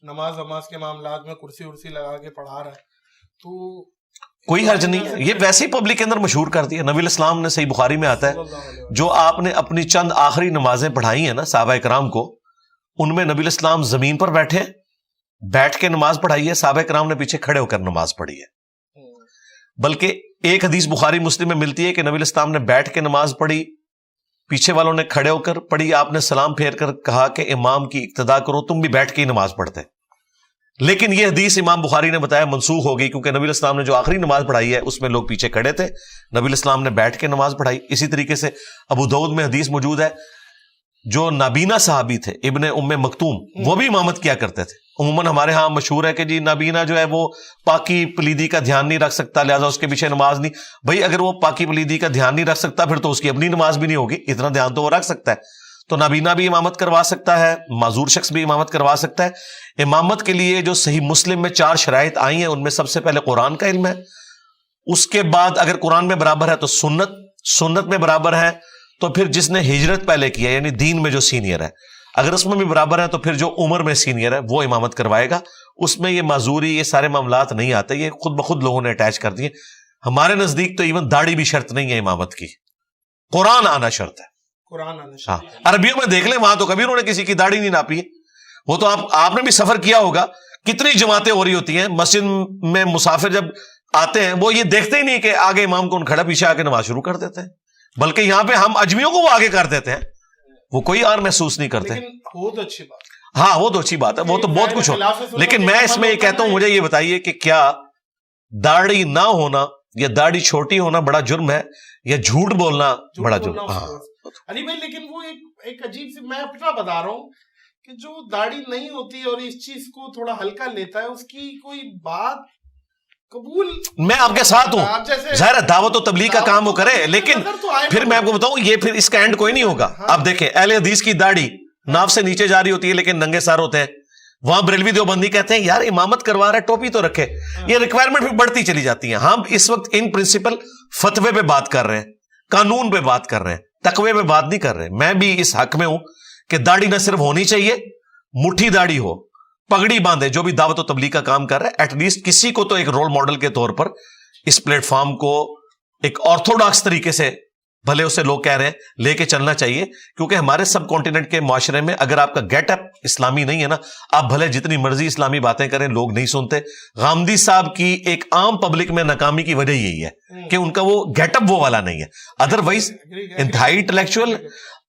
نماز کے معاملات میں کرسی ورسی لگا کے پڑھا رہا ہے, تو کوئی حرج نہیں ہے. یہ ویسے ہی پبلک کے اندر مشہور کر دیا. نبی الاسلام نے صحیح بخاری میں آتا ہے جو آپ نے اپنی چند آخری نمازیں پڑھائی ہیں نا صحابہ کرام کو, ان میں نبی الاسلام زمین پر بیٹھ کے نماز پڑھائی ہے, صحابہ کرام نے پیچھے کھڑے ہو کر نماز پڑھی ہے. بلکہ ایک حدیث بخاری مسلم میں ملتی ہے کہ نبی الاسلام نے بیٹھ کے نماز پڑھی, پیچھے والوں نے کھڑے ہو کر پڑھی, آپ نے سلام پھیر کر کہا کہ امام کی اقتدا کرو, تم بھی بیٹھ کے ہی نماز پڑھتے. لیکن یہ حدیث امام بخاری نے بتایا منسوخ ہو گئی, کیونکہ نبی الاسلام نے جو آخری نماز پڑھائی ہے اس میں لوگ پیچھے کھڑے تھے, نبی الاسلام نے بیٹھ کے نماز پڑھائی. اسی طریقے سے ابو داؤد میں حدیث موجود ہے, جو نابینا صحابی تھے ابن ام مکتوم, وہ بھی امامت کیا کرتے تھے. عموماً ہمارے ہاں مشہور ہے کہ جی نابینا جو ہے وہ پاکی پلیدی کا دھیان نہیں رکھ سکتا, لہٰذا اس کے پیچھے نماز نہیں. بھائی اگر وہ پاکی پلیدی کا دھیان نہیں رکھ سکتا پھر تو اس کی اپنی نماز بھی نہیں ہوگی, اتنا دھیان تو وہ رکھ سکتا ہے. تو نابینا بھی امامت کروا سکتا ہے, معذور شخص بھی امامت کروا سکتا ہے. امامت کے لیے جو صحیح مسلم میں 4 شرائط آئی ہیں ان میں سب سے پہلے قرآن کا علم ہے, اس کے بعد اگر قرآن میں برابر ہے تو سنت میں برابر ہے, تو پھر جس نے ہجرت پہلے کیا یعنی دین میں جو سینئر ہے, اگر اس میں بھی برابر ہے تو پھر جو عمر میں سینئر ہے وہ امامت کروائے گا. اس میں یہ معذوری یہ سارے معاملات نہیں آتے, یہ خود بخود لوگوں نے اٹیچ کر دیے. ہمارے نزدیک تو ایون داڑھی بھی شرط نہیں ہے امامت کی, قرآن آنا شرط ہے. قرآن آنا ہاں عربیوں میں دیکھ لیں, وہاں تو کبھی انہوں نے کسی کی داڑھی نہیں ناپی ہے. وہ تو آپ نے بھی سفر کیا ہوگا, کتنی جماعتیں ہو رہی ہوتی ہیں مسجد میں, مسافر جب آتے ہیں وہ یہ دیکھتے ہی نہیں کہ آگے امام کون کھڑا, پیچھے آ کے نماز شروع کر دیتے ہیں. بلکہ یہاں پہ ہم اجمیوں کو وہ آگے کر دیتے ہیں, وہ کوئی اور محسوس نہیں کرتے. وہ تو اچھی بات, ہاں وہ تو اچھی بات ہے, وہ تو بہت کچھ ہو. لیکن میں اس میں یہ کہتا ہوں, مجھے یہ بتائیے کہ کیا داڑھی نہ ہونا یا داڑھی چھوٹی ہونا بڑا جرم ہے یا جھوٹ بولنا بڑا جرم؟ ہاں علی بھائی, لیکن وہ ایک عجیب سی, میں اپنا بتا رہا ہوں کہ جو داڑھی نہیں ہوتی اور اس چیز کو تھوڑا ہلکا لیتا ہے, اس کی کوئی بات قبول, میں آپ کے ساتھ ہوں, ظاہر دعوت و تبلیغ کا کام وہ کرے, لیکن پھر میں آپ کو بتاؤں یہ پھر اس کا اینڈ کوئی نہیں ہوگا. آپ دیکھیں اہل حدیث کی داڑھی ناف سے نیچے جاری ہوتی ہے لیکن ننگے سر ہوتے ہیں. وہاں بریلوی دیوبندی کہتے ہیں یار امامت کروا رہا ہے ٹوپی تو رکھے. یہ ریکوائرمنٹ بھی بڑھتی چلی جاتی ہیں. ہم اس وقت ان پرنسپل فتوے پہ بات کر رہے ہیں, قانون پہ بات کر رہے ہیں, تقوی پہ بات نہیں کر رہے. میں بھی اس حق میں ہوں کہ داڑھی نہ صرف ہونی چاہیے, مٹھی داڑھی ہو, پگڑی باندھے. جو بھی دعوت و تبلیغ کا کام کر رہا ہے ایٹ لیسٹ کسی کو تو ایک رول ماڈل کے طور پر اس پلیٹ فارم کو ایک آرتھوڈاکس طریقے سے, بھلے اسے لوگ کہہ رہے ہیں, لے کے چلنا چاہیے. کیونکہ ہمارے سب کانٹیننٹ کے معاشرے میں اگر آپ کا گیٹ اپ اسلامی نہیں ہے نا, آپ بھلے جتنی مرضی اسلامی باتیں کریں لوگ نہیں سنتے. غامدی صاحب کی ایک عام پبلک میں ناکامی کی وجہ یہی ہے کہ ان کا وہ گیٹ اپ وہ والا نہیں ہے. ادروائز انتہائی انٹلیکچوئل.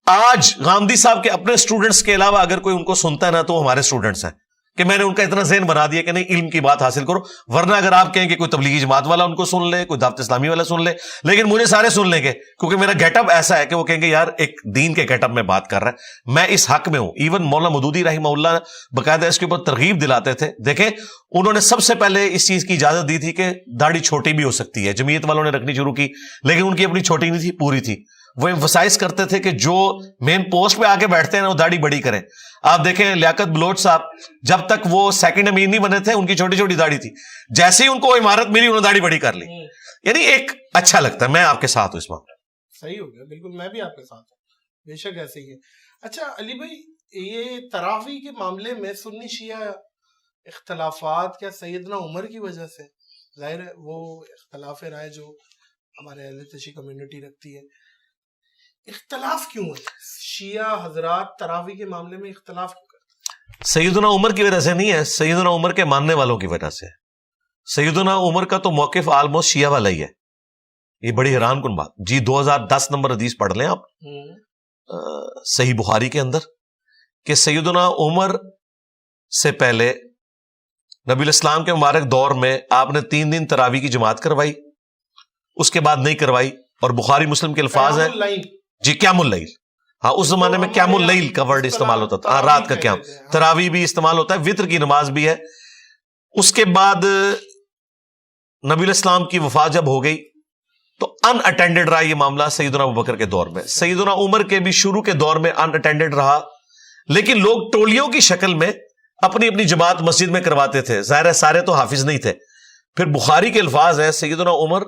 آج غامدی صاحب کے اپنے اسٹوڈنٹس کے علاوہ اگر کوئی ان کو سنتا ہے نا تو وہ ہمارے اسٹوڈنٹس ہیں, کہ میں نے ان کا اتنا ذہن بنا دیا کہ نہیں علم کی بات حاصل کرو. ورنہ اگر آپ کہیں کہ کوئی تبلیغی جماعت والا ان کو سن لے, کوئی دعوت اسلامی والا سن لے, لیکن مجھے سارے سن لیں گے کیونکہ میرا گیٹ اپ ایسا ہے کہ وہ کہیں گے یار ایک دین کے گیٹ اپ میں بات کر رہا ہے. میں اس حق میں ہوں. ایون مولانا مودودی رحمہ اللہ باقاعدہ اس کے اوپر ترغیب دلاتے تھے. دیکھیں انہوں نے سب سے پہلے اس چیز کی اجازت دی تھی کہ داڑھی چھوٹی بھی ہو سکتی ہے. جمعیت والوں نے رکھنی شروع کی لیکن ان کی اپنی چھوٹی نہیں تھی, پوری تھی. وہ ایمفسائز کرتے تھے کہ جو مین پوسٹ پہ آ کے بیٹھتے ہیں نا وہ داڑھی بڑی کریں. آپ دیکھیں لیاقت بلوچ صاحب جب تک وہ سیکنڈ امیر نہیں بنے تھے ان کی چھوٹی چھوٹی داڑھی تھی. جیسے ہی ان کو عمارت ملی انہوں نے داڑھی بڑی کر لی. یعنی ایک اچھا لگتا ہے. میں آپ کے ساتھ ہوں اس معاملے. صحیح ہو گیا, بالکل میں بھی آپ کے ساتھ ہوں, بے شک ایسے ہی ہے. اچھا علی بھائی, یہ تراویح کے معاملے میں سنی شیعہ اختلافات کیا سیدنا عمر کی وجہ سے؟ ظاہر ہے وہ اختلاف رائے جو ہمارے اہل تشیع کمیونٹی رکھتی ہے, اختلاف کیوں ہے شیعہ حضرات تراویح کے معاملے میں اختلاف کیوں کرتے ہیں؟ سیدنا عمر کی وجہ سے نہیں ہے, سیدنا عمر کے ماننے والوں کی وجہ سے. سیدنا عمر کا تو موقف آلموسٹ شیعہ والا ہی ہے. یہ بڑی حیران کن بات. جی 2010 نمبر حدیث پڑھ لیں آپ صحیح بخاری کے اندر کہ سیدنا عمر سے پہلے نبی الاسلام کے مبارک دور میں آپ نے 3 دن تراویح کی جماعت کروائی, اس کے بعد نہیں کروائی. اور بخاری مسلم کے الفاظ ہیں جی قیام اللیل. ہاں اس زمانے میں قیام اللیل کا ورڈ استعمال ہوتا تھا, رات کا قیام. تراویح بھی استعمال ہوتا ہے, وطر کی نماز بھی ہے. اس کے بعد نبی الاسلام کی وفات جب ہو گئی تو ان اٹینڈڈ رہا یہ معاملہ سیدنا ابوبکر کے دور میں. سیدنا عمر کے بھی شروع کے دور میں ان اٹینڈڈ رہا, لیکن لوگ ٹولیوں کی شکل میں اپنی اپنی جماعت مسجد میں کرواتے تھے. ظاہر ہے سارے تو حافظ نہیں تھے. پھر بخاری کے الفاظ ہیں سیدنا عمر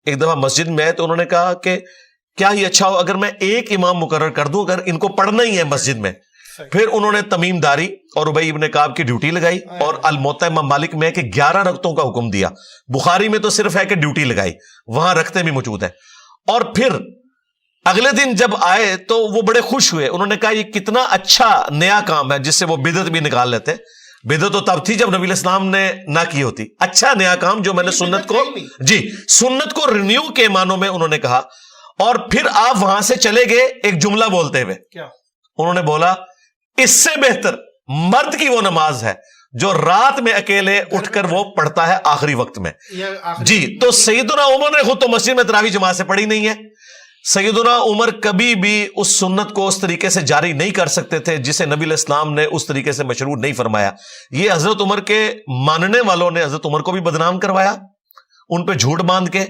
ایک دفعہ مسجد میں آئے تو انہوں نے کہا کہ کیا ہی اچھا ہو اگر میں ایک امام مقرر کر دوں اگر ان کو پڑھنا ہی ہے مسجد میں. پھر انہوں نے تمیم داری اور ابی ابن کعب کی ڈیوٹی لگائی اور الموطا امام مالک میں کہ 11 رکعتوں کا حکم دیا. بخاری میں تو صرف ہے کہ ڈیوٹی لگائی, وہاں رکھتے بھی موجود ہیں. اور پھر اگلے دن جب آئے تو وہ بڑے خوش ہوئے. انہوں نے کہا یہ کتنا اچھا نیا کام ہے جس سے وہ بدعت بھی نکال لیتے. بدعت تو تب تھی جب نبی الاسلام نے نہ کی ہوتی. اچھا نیا کام جو میں نے سنت کو سنت کو رینیو کے معنوں میں انہوں نے کہا. اور پھر آپ وہاں سے چلے گئے ایک جملہ بولتے ہوئے, کیا انہوں نے بولا اس سے بہتر مرد کی وہ نماز ہے جو رات میں اکیلے اٹھ کر وہ پڑھتا ہے آخری وقت میں. جی تو سیدنا عمر نے خود تو مسجد میں تراویح جماعت سے پڑھی نہیں ہے. سیدنا عمر کبھی بھی اس سنت کو اس طریقے سے جاری نہیں کر سکتے تھے جسے نبی علیہ السلام نے اس طریقے سے مشروع نہیں فرمایا. یہ حضرت عمر کے ماننے والوں نے حضرت عمر کو بھی بدنام کروایا, ان پہ جھوٹ باندھ کے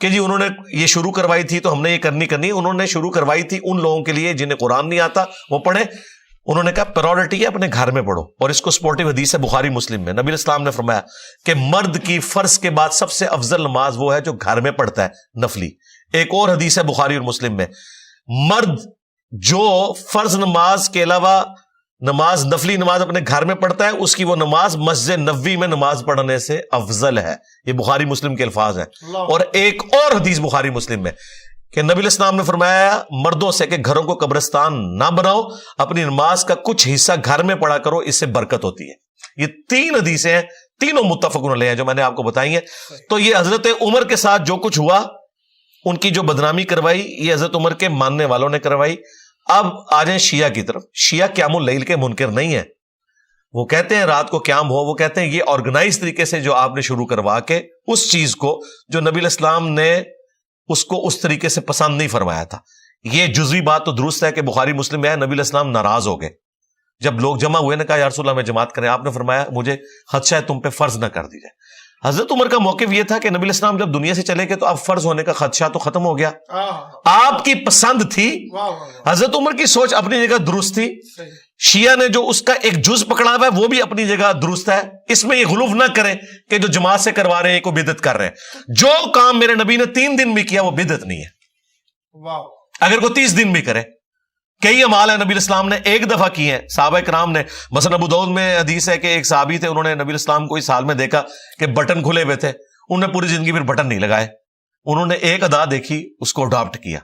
کہ جی انہوں نے یہ شروع کروائی تھی تو ہم نے یہ کرنی. انہوں نے شروع کروائی تھی ان لوگوں کے لیے جنہیں قرآن نہیں آتا وہ پڑھے. انہوں نے کہا پرائورٹی ہے اپنے گھر میں پڑھو, اور اس کو سپورٹیو حدیث ہے بخاری مسلم میں. نبی علیہ السلام نے فرمایا کہ مرد کی فرض کے بعد سب سے افضل نماز وہ ہے جو گھر میں پڑھتا ہے نفلی. ایک اور حدیث ہے بخاری اور مسلم میں, مرد جو فرض نماز کے علاوہ نماز نفلی نماز اپنے گھر میں پڑھتا ہے اس کی وہ نماز مسجد نبوی میں نماز پڑھنے سے افضل ہے. یہ بخاری مسلم کے الفاظ ہیں. اور ایک اور حدیث بخاری مسلم میں کہ نبی علیہ السلام نے فرمایا مردوں سے کہ گھروں کو قبرستان نہ بناؤ, اپنی نماز کا کچھ حصہ گھر میں پڑھا کرو, اس سے برکت ہوتی ہے. یہ 3 حدیثیں ہیں, تینوں متفق علیہ ہیں جو میں نے آپ کو بتائی ہیں. تو یہ حضرت عمر کے ساتھ جو کچھ ہوا, ان کی جو بدنامی کروائی, یہ حضرت عمر کے ماننے والوں نے کروائی. اب آ جائیں شیعہ کی طرف. شیعہ قیام اللیل کے منکر نہیں ہے. وہ کہتے ہیں رات کو قیام ہو, وہ کہتے ہیں یہ آرگنائز طریقے سے جو آپ نے شروع کروا کے اس چیز کو جو نبی علیہ السلام نے اس کو اس طریقے سے پسند نہیں فرمایا تھا. یہ جزوی بات تو درست ہے کہ بخاری مسلم میں ہے نبی علیہ السلام ناراض ہو گئے جب لوگ جمع ہوئے نے کہا یا رسول اللہ میں جماعت کریں. آپ نے فرمایا مجھے خدشہ ہے تم پہ فرض نہ کر دی جائے. حضرت عمر کا موقف یہ تھا کہ نبی علیہ السلام جب دنیا سے چلے گئے تو اب فرض ہونے کا خدشہ تو ختم ہو گیا. آپ کی پسند تھی, حضرت عمر کی سوچ اپنی جگہ درست تھی شیعہ نے جو اس کا ایک جز پکڑا ہوا ہے وہ بھی اپنی جگہ درست ہے. اس میں یہ غلوف نہ کریں کہ جو جماعت سے کروا رہے ہیں کوئی بدعت کر رہے ہیں. جو کام میرے نبی نے 3 دن میں کیا وہ بدعت نہیں ہے. واہ. اگر کوئی 30 دن بھی کرے. کئی اعمال ہیں نبی الاسلام نے ایک دفعہ کیے ہیں. صحابہ کرام نے, مثلا ابو داؤد میں حدیث ہے کہ ایک صحابی تھے, انہوں نے نبی الاسلام کو اس حال میں دیکھا کہ بٹن کھلے ہوئے تھے, انہوں نے پوری زندگی پھر بٹن نہیں لگائے, انہوں نے ایک ادا دیکھی اس کو اڈاپٹ کیا.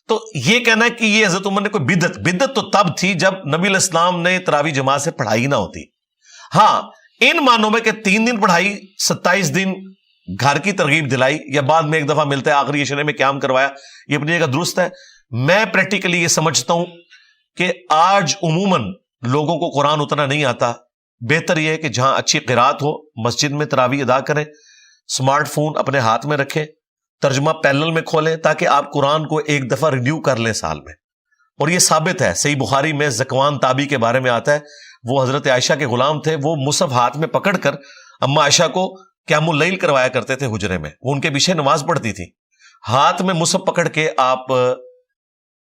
تو یہ کہنا ہے کہ یہ حضرت عمر نے کوئی بدعت تو تب تھی جب نبی الاسلام نے تراویح جماعت سے پڑھائی نہ ہوتی. ہاں ان معنوں میں کہ 3 دن پڑھائی, 27 دن گھر کی ترغیب دلائی, یا بعد میں ایک دفعہ ملتا ہے آخری عشرے میں قیام کروایا, یہ اپنی جگہ درست ہے. میں پریکٹیکلی یہ سمجھتا ہوں کہ آج عموماً لوگوں کو قرآن اتنا نہیں آتا. بہتر یہ ہے کہ جہاں اچھی قرات ہو مسجد میں تراویح ادا کریں, اسمارٹ فون اپنے ہاتھ میں رکھیں, ترجمہ پیلل میں کھولیں تاکہ آپ قرآن کو ایک دفعہ ریڈیو کر لیں سال میں. اور یہ ثابت ہے, صحیح بخاری میں زکوان تابی کے بارے میں آتا ہے, وہ حضرت عائشہ کے غلام تھے, وہ مصحف ہاتھ میں پکڑ کر اما عائشہ کو قیام اللیل کروایا کرتے تھے حجرے میں, وہ ان کے پیچھے نماز پڑھتی تھی. ہاتھ میں مصحف پکڑ کے آپ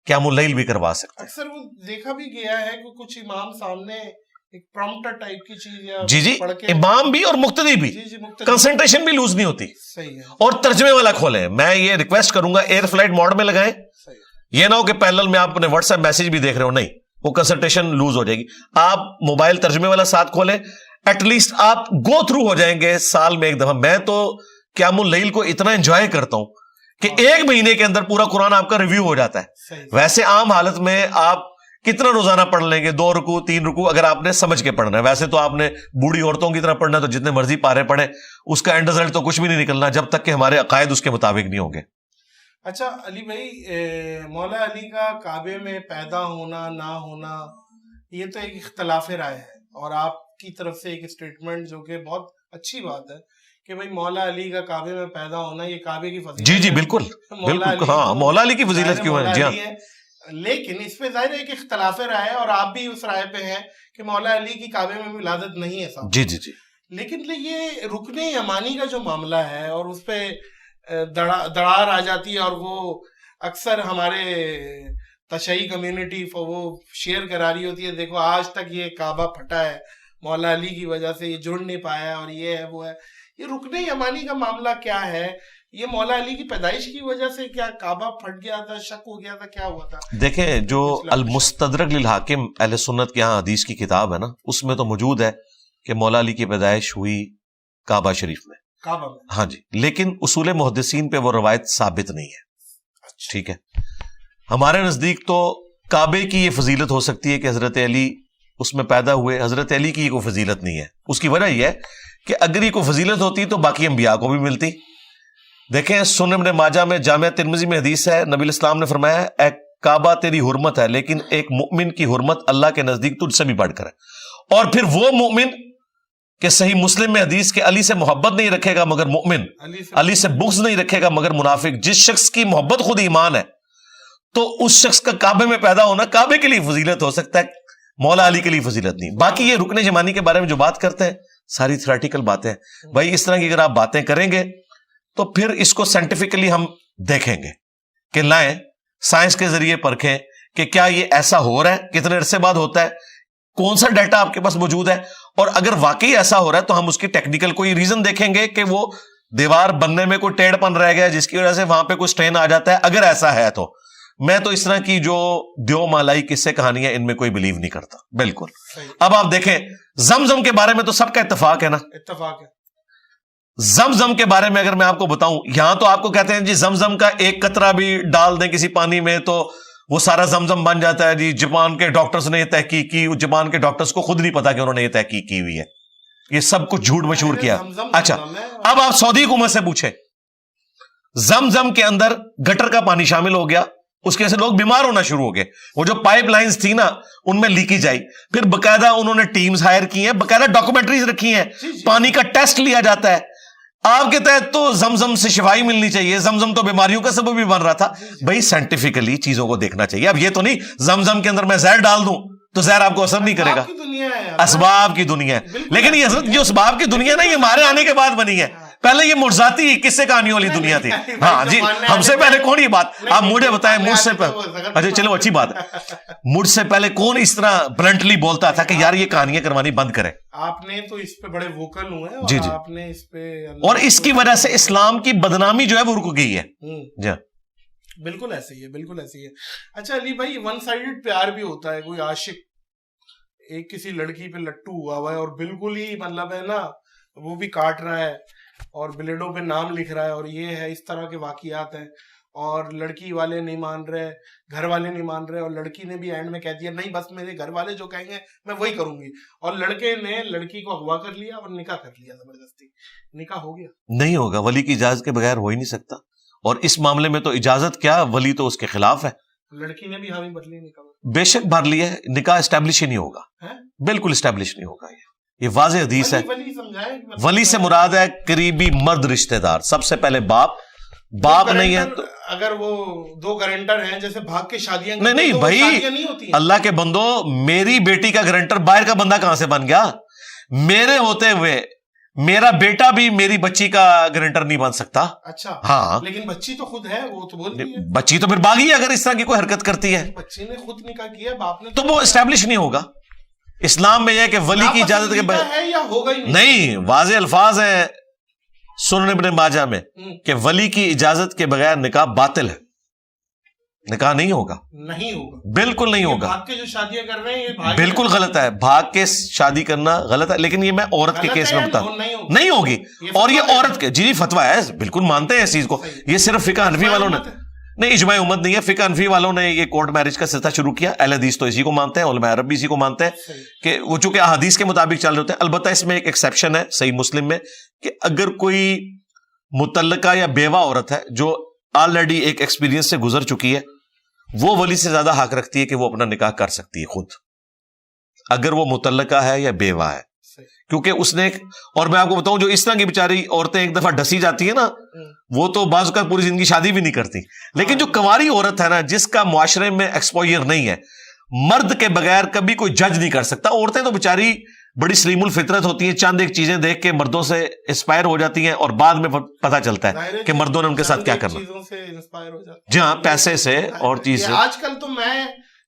قیام اللیل بھی کروا سکتے ہیں. اکثر وہ دیکھا بھی گیا ہے کہ کچھ امام سامنے ایک پرومپٹر ٹائپ کی چیز یا جی امام بھی اور مقتدی بھی, کنسنٹریشن بھی لوز نہیں ہوتی. صحیح ہے. اور ترجمے والا کھولیں. میں یہ ریکویسٹ کروں گا ایئر فلائٹ موڈ میں لگائیں. یہ نہ ہو کہ پیرلل میں آپ اپنے واٹس ایپ میسج بھی دیکھ رہے ہو, نہیں, وہ کنسنٹریشن لوز ہو جائے گی. آپ موبائل ترجمے والا ساتھ کھولیں, ایٹ لیسٹ آپ گو تھرو ہو جائیں گے سال میں ایک دفعہ. میں تو قیام اللیل کو اتنا انجوائے کرتا ہوں کہ 1 مہینے کے اندر پورا قرآن آپ کا ریویو ہو جاتا ہے. ویسے عام حالت میں آپ کتنا روزانہ پڑھ لیں گے, 2 رکوع 3 رکوع اگر آپ نے سمجھ کے پڑھنا ہے. ویسے تو آپ نے بوڑھی عورتوں کی طرح پڑھنا ہے, تو جتنے مرضی پارے پڑھیں, اس کا اینڈ رزلٹ تو کچھ بھی نہیں نکلنا جب تک کہ ہمارے عقائد اس کے مطابق نہیں ہوں گے. اچھا علی بھائی, مولا علی کا کعبے میں پیدا ہونا نہ ہونا یہ تو ایک اختلاف رائے ہے, اور آپ کی طرف سے ایک اسٹیٹمنٹ جو کہ بہت اچھی بات ہے کہ بھائی مولا علی کا کعبے میں پیدا ہونا یہ کعبے کی فضیلت. جی بالکل, ہاں مولا علی کی فضیلت کیوں ہے. جی ہاں, لیکن اس پہ ظاہر ہے کہ اختلاف رائے ہے, اور آپ بھی اس رائے پہ ہیں کہ مولا علی کی کعبے میں ولادت نہیں ہے صاحب. جی. لیکن یہ رکن یمانی کا جو معاملہ ہے اور اس پہ دڑار آ جاتی ہے, اور وہ اکثر ہمارے تشیعی کمیونٹی وہ شیئر کرا رہی ہوتی ہے, دیکھو آج تک یہ کعبہ پھٹا ہے مولا علی کی وجہ سے, یہ جڑ نہیں پایا, اور یہ ہے وہ ہے. یہ رکن یمانی کا معاملہ کیا ہے؟ یہ مولا علی کی پیدائش کی وجہ سے کیا کعبہ پھٹ گیا تھا, شک ہو گیا تھا, کیا ہوا تھا؟ دیکھیں جو المستدرک للحاکم اہل سنت کے یہاں حدیث کی کتاب ہے نا, اس میں تو موجود ہے کہ مولا علی کی پیدائش ہوئی کعبہ شریف میں. ہاں جی, لیکن اصول محدثین پہ وہ روایت ثابت نہیں ہے. ٹھیک ہے, ہمارے نزدیک تو کعبے کی یہ فضیلت ہو سکتی ہے کہ حضرت علی اس میں پیدا ہوئے, حضرت علی کی یہ کوئی فضیلت نہیں ہے. اس کی وجہ یہ ہے کہ اگر یہ کوئی فضیلت ہوتی تو باقی انبیاء کو بھی ملتی. دیکھیں سنن ابن ماجہ میں, جامع ترمذی میں حدیث ہے, نبی الاسلام نے فرمایا اے کعبہ تیری حرمت ہے, لیکن ایک مؤمن کی حرمت اللہ کے نزدیک تجھ سے بھی بڑھ کر ہے. اور پھر وہ مؤمن کہ صحیح مسلم میں حدیث کہ علی سے محبت نہیں رکھے گا مگر مؤمن, علی سے بغض نہیں رکھے گا مگر منافق. جس شخص کی محبت خود ایمان ہے تو اس شخص کا کعبے میں پیدا ہونا کعبے کے لیے فضیلت ہو سکتا ہے, مولا علی کے لیے فضیلت نہیں. باقی یہ رکن یمانی کے بارے میں جو بات کرتے ہیں ساری تھیوریٹیکل باتیں. بھائی اس طرح کی اگر آپ باتیں کریں گے تو پھر اس کو سائنٹیفکلی ہم دیکھیں گے کہ لائیں سائنس کے ذریعے پرکھیں کہ کیا یہ ایسا ہو رہا ہے, کتنے عرصے بعد ہوتا ہے, کون سا ڈیٹا آپ کے پاس موجود ہے, اور اگر واقعی ایسا ہو رہا ہے تو ہم اس کی ٹیکنیکل کوئی ریزن دیکھیں گے کہ وہ دیوار بننے میں کوئی ٹیڑھ پن رہ گیا جس کی وجہ سے وہاں پہ کوئی سٹرین آ جاتا ہے. اگر ایسا ہے تو میں تو اس طرح کی جو دیو مالائی قصے کہانیاں ان میں کوئی بلیو نہیں کرتا بالکل. اب آپ دیکھیں زمزم کے بارے میں تو سب کا اتفاق ہے نا, اتفاق ہے. زمزم کے بارے میں اگر میں آپ کو بتاؤں, یہاں تو آپ کو کہتے ہیں جی زمزم کا ایک قطرہ بھی ڈال دیں کسی پانی میں تو وہ سارا زمزم بن جاتا ہے. جی جاپان کے ڈاکٹرز نے یہ تحقیق کی, جاپان کے ڈاکٹرز کو خود نہیں پتا کہ انہوں نے یہ تحقیق کی ہوئی ہے, یہ سب کچھ جھوٹ مشہور کیا. اچھا اب آپ سعودی حکومت سے پوچھیں, زمزم کے اندر گٹر کا پانی شامل ہو گیا, اس کی وجہ سے لوگ بیمار ہونا شروع ہو گئے. وہ جو پائپ لائنز تھی نا ان میں لیکیج آئی, پھر باقاعدہ انہوں نے ٹیمز ہائر کی ہیں, باقاعدہ ڈاکومنٹریز رکھی ہیں, پانی کا ٹیسٹ لیا جاتا ہے. آپ کے تحت تو زمزم سے شفائی ملنی چاہیے, زمزم تو بیماریوں کا سبب بھی بن رہا تھا. بھائی سائنٹیفکلی چیزوں کو دیکھنا چاہیے. اب یہ تو نہیں زمزم کے اندر میں زہر ڈال دوں تو زہر آپ کو اثر نہیں کرے گا, اسباب کی دنیا ہے. لیکن یہ حضرت جو اسباب کی دنیا نا یہ ہمارے آنے کے بعد بنی ہے, پہلے یہ مرزاتی قصے کہانیوں والی دنیا تھی. ہاں جی, ہم سے پہلے کون یہ بات, آپ مجھے بتائیں, مجھ سے اچھا چلو اچھی بات ہے, مجھ سے پہلے کون اس طرح بلنٹلی بولتا تھا کہ یار یہ کہانیاں کروانی بند کریں؟ آپ نے تو اس پہ بڑے ووکل ہوئے ہیں, جی جی, آپ نے اس پہ, اور اس کی وجہ سے اسلام کی بدنامی جو ہے وہ رک گئی ہے. جی بالکل ایسے ہی ہے, بالکل ایسے ہی ہے. اچھا علی بھائی, ون سائیڈڈ پیار بھی ہوتا ہے, کوئی عاشق ایک کسی لڑکی پہ لٹو ہوا ہوا ہے اور بالکل ہی مطلب ہے نا وہ بھی کاٹ رہا ہے اور بلیڈوں پہ نام لکھ رہا ہے, اور یہ ہے اس طرح کے واقعات ہیں, اور لڑکی والے نہیں مان رہے, گھر والے نہیں مان رہے, اور لڑکی نے بھی اینڈ میں کہہ دیا نہیں بس میرے گھر والے جو کہیں گے میں وہی کروں گی, اور لڑکے نے لڑکی کو اغوا کر لیا اور نکاح کر لیا زبردستی, نکاح ہو گیا. نہیں ہوگا, ولی کی اجازت کے بغیر ہو ہی نہیں سکتا, اور اس معاملے میں تو اجازت کیا, ولی تو اس کے خلاف ہے. لڑکی نے بھی حامی بدلی نکاح, بے شک بھر لیا ہے, نکاح اسٹیبلش ہی نہیں ہوگا, بالکل اسٹیبلش نہیں ہوگا. یہ واضح حدیث ہے. ولی سے مراد ہے قریبی مرد رشتہ دار, سب سے پہلے باپ نہیں ہے تو اگر وہ دو گارنٹر ہیں جیسے بھاگ کے شادیاں, نہیں بھائی, اللہ کے بندو, میری بیٹی کا گارنٹر باہر کا بندہ کہاں سے بن گیا؟ میرے ہوتے ہوئے میرا بیٹا بھی میری بچی کا گارنٹر نہیں بن سکتا. اچھا ہاں, لیکن بچی تو خود ہے, وہ تو بولتی ہے. بچی تو پھر باغی ہے اگر اس طرح کی کوئی حرکت کرتی ہے. بچی نے خود نکاح کیا, باپ نے تو وہ اسٹیبلش نہیں ہوگا. اسلام میں یہ کہ ولی کی اجازت کے بغیر ہے یا ہوگا ہی نہیں, واضح الفاظ ہیں سنن ابن ماجہ میں کہ ولی کی اجازت کے بغیر نکاح باطل ہے, نکاح نہیں ہوگا, نہیں ہوگا, بالکل نہیں ہوگا. بھاگ کے جو شادیاں کر رہے ہیں یہ بالکل غلط ہے, بھاگ کے شادی کرنا غلط ہے, لیکن یہ میں عورت کے کیس میں بتا نہیں ہوگی, اور یہ عورت کے جی فتویٰ ہے, بالکل مانتے ہیں اس چیز کو. یہ صرف فقہ حنفی والوں نے نہیں, اجماع امت نہیں ہے, فقہ حنفی والوں نے یہ کورٹ میرج کا سلسلہ شروع کیا. اہل حدیث تو اسی کو مانتے ہیں, علماء عرب بھی اسی کو مانتے ہیں کہ وہ چونکہ احادیث کے مطابق چل رہے ہوتے ہیں. البتہ اس میں ایک ایکسیپشن ہے صحیح مسلم میں کہ اگر کوئی متعلقہ یا بیوہ عورت ہے جو آلریڈی ایک ایکسپیرینس سے گزر چکی ہے, وہ ولی سے زیادہ حق رکھتی ہے کہ وہ اپنا نکاح کر سکتی ہے خود, اگر وہ متعلقہ ہے یا بیوہ ہے, کیونکہ اس نے اور میں آپ کو بتاؤں جو اس طرح کی بیچاری عورتیں ایک دفعہ ڈسی جاتی ہیں نا, وہ تو بعض اوقات پوری زندگی شادی بھی نہیں کرتی. لیکن جو کنواری عورت ہے نا, جس کا معاشرے میں ایکسپوئر نہیں ہے, مرد کے بغیر کبھی کوئی جج نہیں کر سکتا. عورتیں تو بیچاری بڑی سلیم الفطرت ہوتی ہیں, چند ایک چیزیں دیکھ کے مردوں سے انسپائر ہو جاتی ہیں, اور بعد میں پتہ چلتا ہے کہ مردوں نے ان کے ساتھ کیا کرنا. جی ہاں, پیسے سے اور چیز سے. آج کل تو میں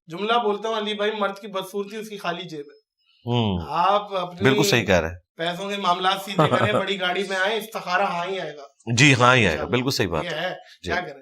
جملہ بولتا ہوں علی بھائی, مرد کی بدصورتی اس کی خالی جیب ہے. آپ بالکل صحیح کہہ رہے ہیں, پیسوں کے معاملات سیدھے کریں, بڑی گاڑی میں آئیں, استخارہ ہاں ہی آئے گا. جی ہاں ہی آئے گا, بالکل صحیح بات ہے. کیا کریں,